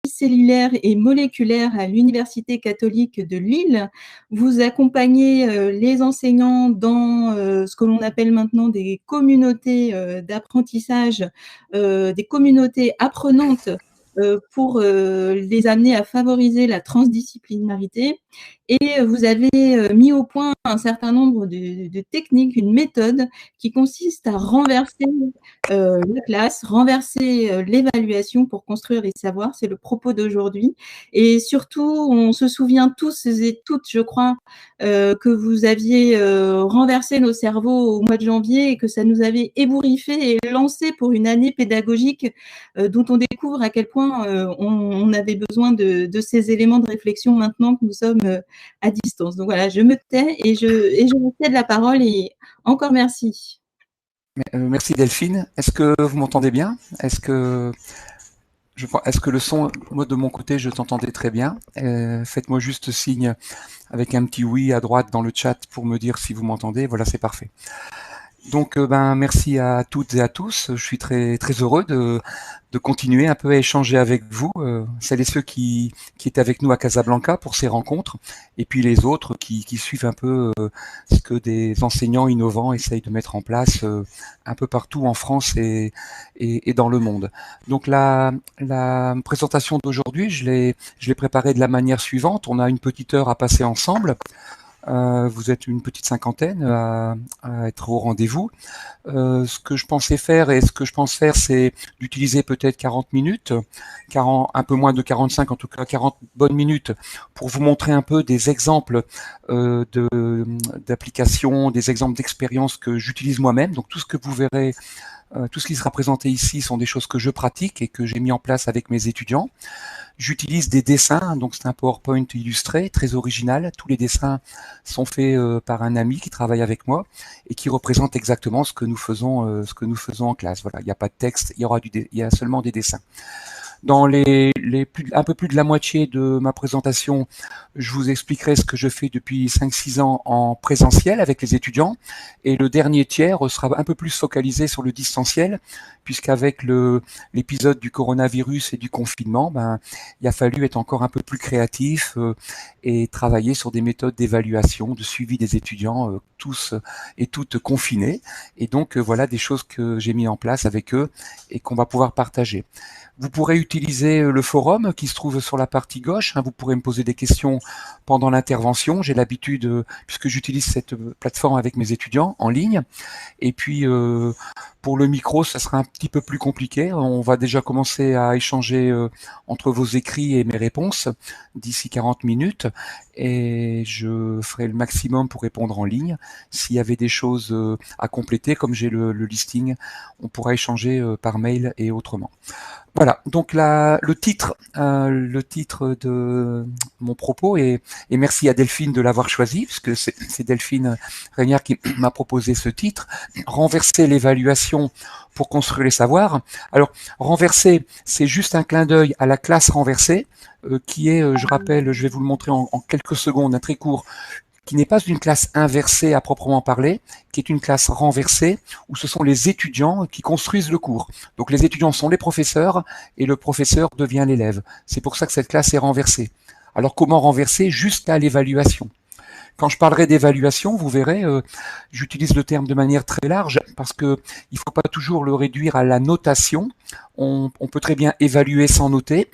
cellulaire et moléculaire à l'Université catholique de Lille. Vous accompagnez les enseignants dans ce que l'on appelle maintenant des communautés d'apprentissage, des communautés apprenantes pour les amener à favoriser la transdisciplinarité. Et vous avez mis au point un certain nombre de techniques, une méthode qui consiste à renverser la classe, renverser l'évaluation pour construire les savoirs. C'est le propos d'aujourd'hui. Et surtout, on se souvient tous et toutes, je crois, que vous aviez renversé nos cerveaux au mois de janvier et que ça nous avait ébouriffé et lancé pour une année pédagogique dont on découvre à quel point on avait besoin de ces éléments de réflexion maintenant que nous sommes à distance. Donc voilà, je me tais et je vous cède la parole et encore merci. Merci Delphine. Est-ce que vous m'entendez bien? Est-ce que le son, moi de mon côté, je t'entendais très bien. Faites-moi juste signe avec un petit oui à droite dans le chat pour me dire si vous m'entendez. Voilà, c'est parfait. Donc, merci à toutes et à tous. Je suis très très heureux de continuer un peu à échanger avec vous, celles et ceux qui étaient avec nous à Casablanca pour ces rencontres, et puis les autres qui suivent un peu ce que des enseignants innovants essayent de mettre en place un peu partout en France et dans le monde. Donc la présentation d'aujourd'hui, je l'ai préparée de la manière suivante. On a une petite heure à passer ensemble. Vous êtes une petite cinquantaine à être au rendez-vous. Ce que je pensais faire et ce que je pense faire, c'est d'utiliser peut-être 40 minutes, un peu moins de 45, en tout cas 40 bonnes minutes, pour vous montrer un peu des exemples d'applications, des exemples d'expériences que j'utilise moi-même. Donc tout ce que vous verrez, tout ce qui sera présenté ici sont des choses que je pratique et que j'ai mis en place avec mes étudiants. J'utilise des dessins, donc c'est un PowerPoint illustré, très original. Tous les dessins sont faits par un ami qui travaille avec moi et qui représente exactement ce que nous faisons en classe. Voilà, il n'y a pas de texte, il y a seulement des dessins. Dans un peu plus de la moitié de ma présentation, je vous expliquerai ce que je fais depuis 5-6 ans en présentiel avec les étudiants. Et le dernier tiers sera un peu plus focalisé sur le distanciel, puisqu'avec l'épisode du coronavirus et du confinement, il a fallu être encore un peu plus créatif et travailler sur des méthodes d'évaluation, de suivi des étudiants, tous et toutes confinés. Et donc, voilà des choses que j'ai mis en place avec eux et qu'on va pouvoir partager. Vous pourrez utiliser le forum qui se trouve sur la partie gauche. Vous pourrez me poser des questions pendant l'intervention. J'ai l'habitude, puisque j'utilise cette plateforme avec mes étudiants en ligne. Et puis, pour le micro, ça sera un petit peu plus compliqué. On va déjà commencer à échanger entre vos écrits et mes réponses d'ici 40 minutes. Et je ferai le maximum pour répondre en ligne. S'il y avait des choses à compléter, comme j'ai le listing, on pourra échanger par mail et autrement. Voilà, donc le titre de mon propos, et merci à Delphine de l'avoir choisi, puisque c'est Delphine Régnard qui m'a proposé ce titre, renverser l'évaluation pour construire les savoirs. Alors, renverser, c'est juste un clin d'œil à la classe renversée, qui est, je rappelle, je vais vous le montrer en quelques secondes, un très court, qui n'est pas une classe inversée à proprement parler, qui est une classe renversée, où ce sont les étudiants qui construisent le cours. Donc les étudiants sont les professeurs, et le professeur devient l'élève. C'est pour ça que cette classe est renversée. Alors comment renverser? Jusqu'à l'évaluation. Quand je parlerai d'évaluation, vous verrez, j'utilise le terme de manière très large, parce que il faut pas toujours le réduire à la notation. On peut très bien évaluer sans noter.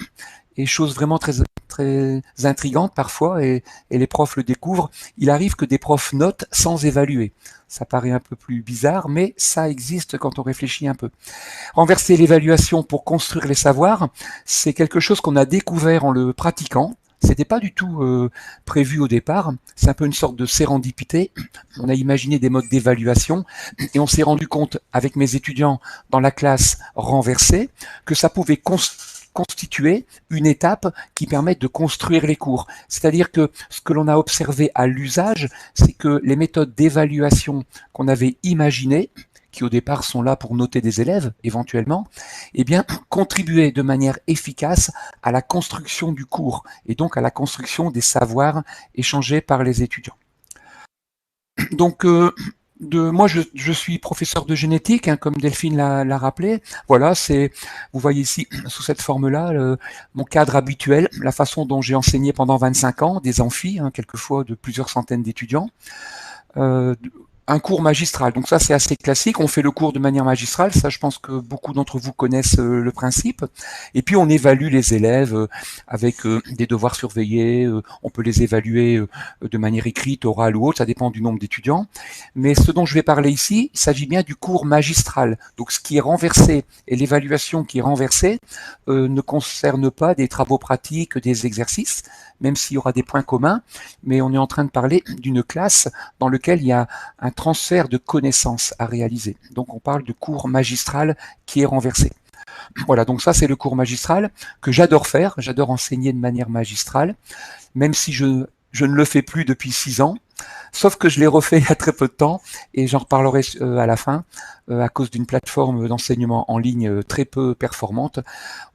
Et chose vraiment très intrigante parfois, et les profs le découvrent, il arrive que des profs notent sans évaluer. Ça paraît un peu plus bizarre, mais ça existe quand on réfléchit un peu. Renverser l'évaluation pour construire les savoirs, c'est quelque chose qu'on a découvert en le pratiquant. C'était pas du tout prévu au départ. C'est un peu une sorte de sérendipité. On a imaginé des modes d'évaluation et on s'est rendu compte avec mes étudiants dans la classe renversée que ça pouvait constituer une étape qui permet de construire les cours. C'est-à-dire que ce que l'on a observé à l'usage, c'est que les méthodes d'évaluation qu'on avait imaginées, qui au départ sont là pour noter des élèves éventuellement, eh bien contribuaient de manière efficace à la construction du cours et donc à la construction des savoirs échangés par les étudiants. Donc Moi, je suis professeur de génétique, hein, comme Delphine l'a rappelé. Voilà, vous voyez ici, sous cette forme-là, mon cadre habituel, la façon dont j'ai enseigné pendant 25 ans, des amphis, hein, quelquefois de plusieurs centaines d'étudiants. Euh, un cours magistral. Donc ça, c'est assez classique. On fait le cours de manière magistrale. Ça, je pense que beaucoup d'entre vous connaissent le principe. Et puis, on évalue les élèves avec des devoirs surveillés. On peut les évaluer de manière écrite, orale ou autre. Ça dépend du nombre d'étudiants. Mais ce dont je vais parler ici, il s'agit bien du cours magistral. Donc, ce qui est renversé et l'évaluation qui est renversée ne concerne pas des travaux pratiques, des exercices, même s'il y aura des points communs. Mais on est en train de parler d'une classe dans laquelle il y a un transfert de connaissances à réaliser. Donc on parle de cours magistral qui est renversé. Voilà, donc ça c'est le cours magistral que j'adore faire, j'adore enseigner de manière magistrale, même si je ne le fais plus depuis 6 ans, sauf que je l'ai refait il y a très peu de temps, et j'en reparlerai à la fin, à cause d'une plateforme d'enseignement en ligne très peu performante.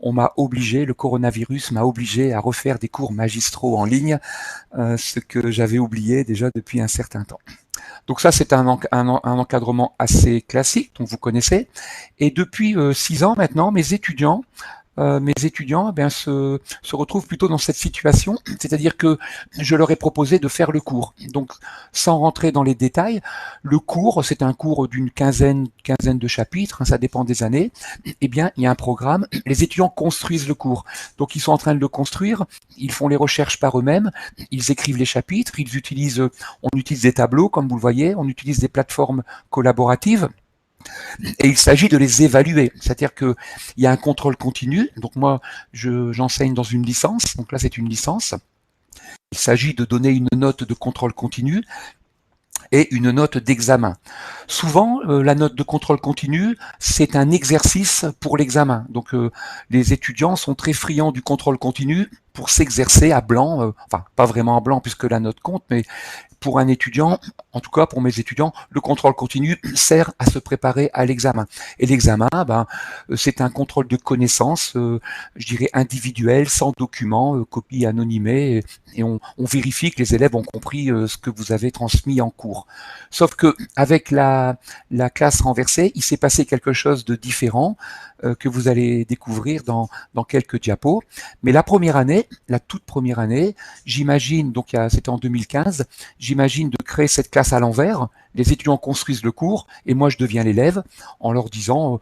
Le coronavirus m'a obligé à refaire des cours magistraux en ligne, ce que j'avais oublié déjà depuis un certain temps. Donc ça, c'est un encadrement assez classique, dont vous connaissez. Et depuis 6 ans maintenant, mes étudiants eh bien, se retrouvent plutôt dans cette situation, c'est-à-dire que je leur ai proposé de faire le cours. Donc, sans rentrer dans les détails, le cours, c'est un cours d'une quinzaine de chapitres, hein, ça dépend des années. Eh bien, il y a un programme, les étudiants construisent le cours. Donc, ils sont en train de le construire, ils font les recherches par eux-mêmes, ils écrivent les chapitres, on utilise des tableaux, comme vous le voyez, on utilise des plateformes collaboratives. Et il s'agit de les évaluer, c'est-à-dire qu'il y a un contrôle continu. Donc moi, j'enseigne dans une licence, donc là c'est une licence. Il s'agit de donner une note de contrôle continu et une note d'examen. Souvent, la note de contrôle continu, c'est un exercice pour l'examen. Donc les étudiants sont très friands du contrôle continu pour s'exercer à blanc, enfin pas vraiment à blanc puisque la note compte, mais pour un étudiant, en tout cas pour mes étudiants, le contrôle continu sert à se préparer à l'examen. Et l'examen, c'est un contrôle de connaissances, je dirais individuel, sans document, copie anonymée, et on vérifie que les élèves ont compris ce que vous avez transmis en cours. Sauf que avec la classe renversée, il s'est passé quelque chose de différent que vous allez découvrir dans quelques diapos. Mais la toute première année, j'imagine, donc c'était en 2015, j'imagine de créer cette classe à l'envers. Les étudiants construisent le cours et moi je deviens l'élève en leur disant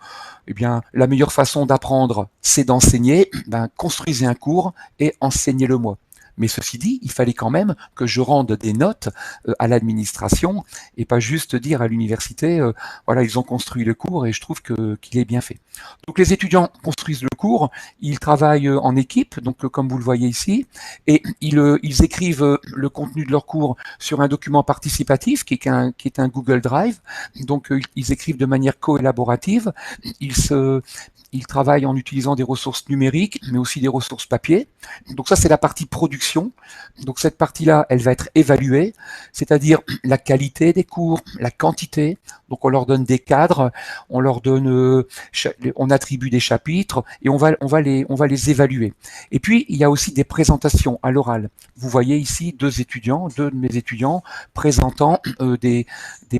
eh bien la meilleure façon d'apprendre c'est d'enseigner, construisez un cours et enseignez-le moi. Mais ceci dit, il fallait quand même que je rende des notes à l'administration et pas juste dire à l'université voilà, ils ont construit le cours et je trouve qu'il est bien fait. Donc les étudiants construisent le cours, ils travaillent en équipe, donc comme vous le voyez ici, et ils écrivent le contenu de leur cours sur un document participatif qui est un Google Drive. Donc ils écrivent de manière collaborative, ils travaillent en utilisant des ressources numériques, mais aussi des ressources papier. Donc ça, c'est la partie production. Donc cette partie-là, elle va être évaluée, c'est-à-dire la qualité des cours, la quantité. Donc on leur donne des cadres, on attribue des chapitres et on va les évaluer. Et puis il y a aussi des présentations à l'oral. Vous voyez ici deux de mes étudiants présentant des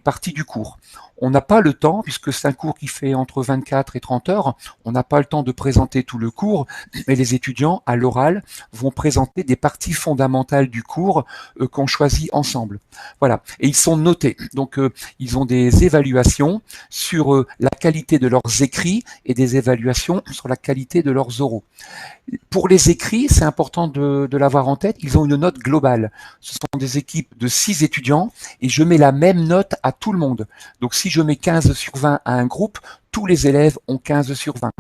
parties du cours. On n'a pas le temps, puisque c'est un cours qui fait entre 24 et 30 heures, on n'a pas le temps de présenter tout le cours, mais les étudiants, à l'oral, vont présenter des parties fondamentales du cours qu'on choisit ensemble. Voilà. Et ils sont notés. Donc, ils ont des évaluations sur la qualité de leurs écrits et des évaluations sur la qualité de leurs oraux. Pour les écrits, c'est important de l'avoir en tête, ils ont une note globale. Ce sont des équipes de 6 étudiants et je mets la même note à tout le monde. Donc si je mets 15 sur 20 à un groupe, tous les élèves ont 15 sur 20.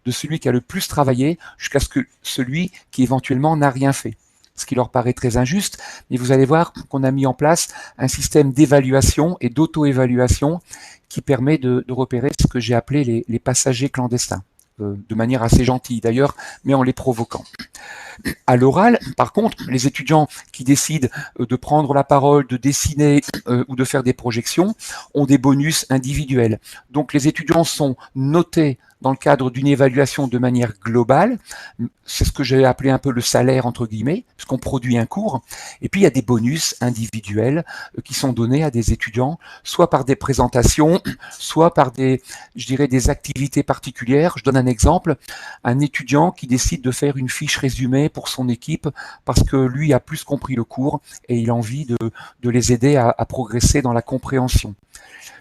De celui qui a le plus travaillé jusqu'à celui qui éventuellement n'a rien fait. Ce qui leur paraît très injuste, mais vous allez voir qu'on a mis en place un système d'évaluation et d'auto-évaluation qui permet de repérer ce que j'ai appelé les passagers clandestins. De manière assez gentille d'ailleurs, mais en les provoquant. À l'oral, par contre, les étudiants qui décident de prendre la parole, de dessiner ou de faire des projections ont des bonus individuels. Donc les étudiants sont notés dans le cadre d'une évaluation de manière globale. C'est ce que j'ai appelé un peu le salaire, entre guillemets, puisqu'on produit un cours. Et puis, il y a des bonus individuels qui sont donnés à des étudiants, soit par des présentations, soit par des, je dirais, des activités particulières. Je donne un exemple. Un étudiant qui décide de faire une fiche résumée pour son équipe parce que lui a plus compris le cours et il a envie de les aider à progresser dans la compréhension.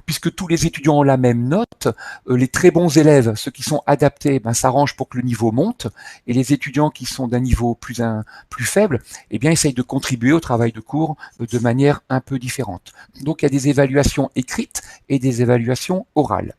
Puisque tous les étudiants ont la même note, les très bons élèves, ceux qui sont adaptés, s'arrangent pour que le niveau monte, et les étudiants qui sont d'un niveau plus faible, eh bien, essayent de contribuer au travail de cours de manière un peu différente. Donc, il y a des évaluations écrites et des évaluations orales.